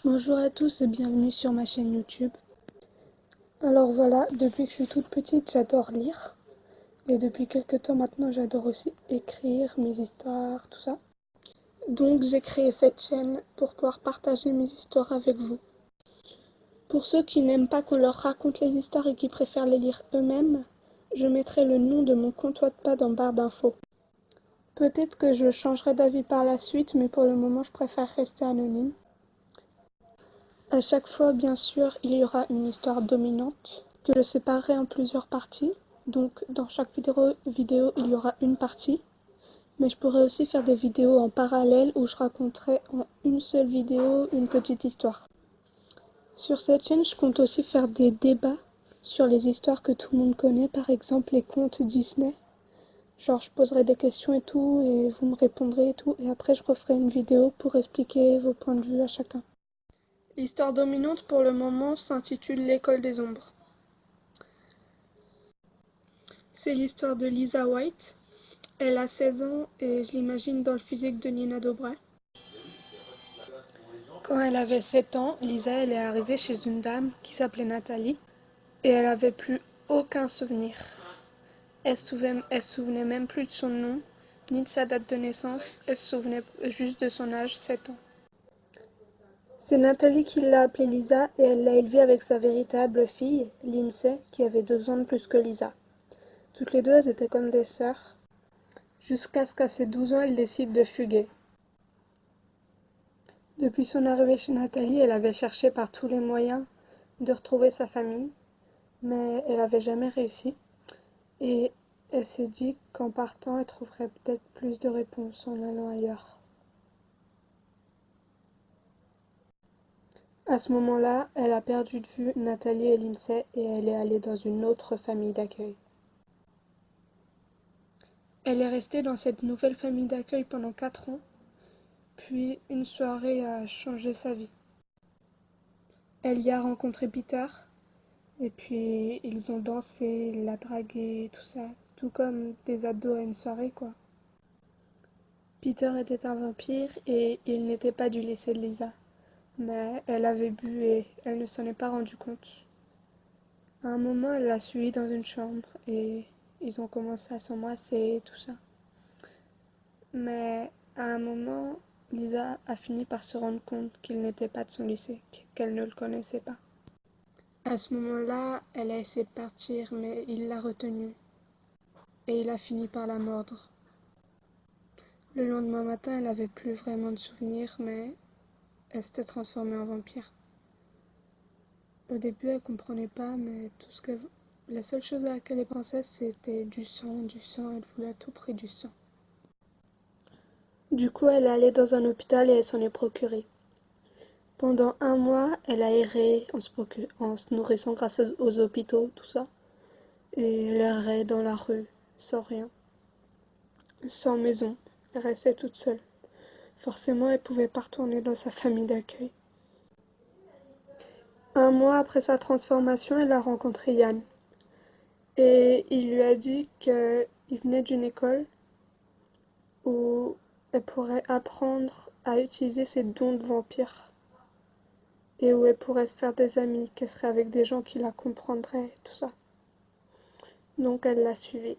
Bonjour à tous et bienvenue sur ma chaîne YouTube. Alors voilà, depuis que je suis toute petite, j'adore lire. Et depuis quelques temps maintenant, j'adore aussi écrire mes histoires, tout ça. Donc j'ai créé cette chaîne pour pouvoir partager mes histoires avec vous. Pour ceux qui n'aiment pas qu'on leur raconte les histoires et qui préfèrent les lire eux-mêmes, je mettrai le nom de mon compte Wattpad en barre d'infos. Peut-être que je changerai d'avis par la suite, mais pour le moment, je préfère rester anonyme. À chaque fois, bien sûr, il y aura une histoire dominante que je séparerai en plusieurs parties. Donc, dans chaque vidéo, il y aura une partie. Mais je pourrais aussi faire des vidéos en parallèle où je raconterai en une seule vidéo une petite histoire. Sur cette chaîne, je compte aussi faire des débats sur les histoires que tout le monde connaît, par exemple les contes Disney. Genre, je poserai des questions et tout, et vous me répondrez et tout, et après je referai une vidéo pour expliquer vos points de vue à chacun. L'histoire dominante pour le moment s'intitule L'école des ombres. C'est l'histoire de Lisa White. Elle a 16 ans et je l'imagine dans le physique de Nina Dobrev. Quand elle avait 7 ans, Lisa elle est arrivée chez une dame qui s'appelait Nathalie et elle avait plus aucun souvenir. Elle se souvenait même plus de son nom ni de sa date de naissance, elle se souvenait juste de son âge, 7 ans. C'est Nathalie qui l'a appelée Lisa et elle l'a élevée avec sa véritable fille, Lindsay, qui avait 2 ans de plus que Lisa. Toutes les deux, elles étaient comme des sœurs, jusqu'à ce qu'à ses 12 ans, elle décide de fuguer. Depuis son arrivée chez Nathalie, elle avait cherché par tous les moyens de retrouver sa famille, mais elle n'avait jamais réussi. Et elle s'est dit qu'en partant, elle trouverait peut-être plus de réponses en allant ailleurs. À ce moment-là, elle a perdu de vue Nathalie et Lindsay et elle est allée dans une autre famille d'accueil. Elle est restée dans cette nouvelle famille d'accueil pendant 4 ans, puis une soirée a changé sa vie. Elle y a rencontré Peter, et puis ils ont dansé, il l'a dragué, tout ça, tout comme des ados à une soirée, quoi. Peter était un vampire et il n'était pas du lycée de Lisa, mais elle avait bu et elle ne s'en est pas rendue compte. À un moment, elle l'a suivi dans une chambre et ils ont commencé à s'embrasser et tout ça. Mais à un moment, Lisa a fini par se rendre compte qu'il n'était pas de son lycée, qu'elle ne le connaissait pas. À ce moment-là, elle a essayé de partir, mais il l'a retenue. Et il a fini par la mordre. Le lendemain matin, elle avait plus vraiment de souvenirs, mais elle s'était transformée en vampire. Au début, elle comprenait pas, mais la seule chose à laquelle elle pensait, c'était du sang, elle voulait à tout prix du sang. Du coup, elle est allée dans un hôpital et elle s'en est procurée. Pendant un mois, elle a erré en se nourrissant grâce aux hôpitaux, tout ça. Et elle errait dans la rue, sans rien, sans maison. Elle restait toute seule. Forcément, elle pouvait pas retourner dans sa famille d'accueil. Un mois après sa transformation, elle a rencontré Yann. Et il lui a dit qu'il venait d'une école où elle pourrait apprendre à utiliser ses dons de vampire. Et où elle pourrait se faire des amis, qu'elle serait avec des gens qui la comprendraient, tout ça. Donc elle l'a suivi.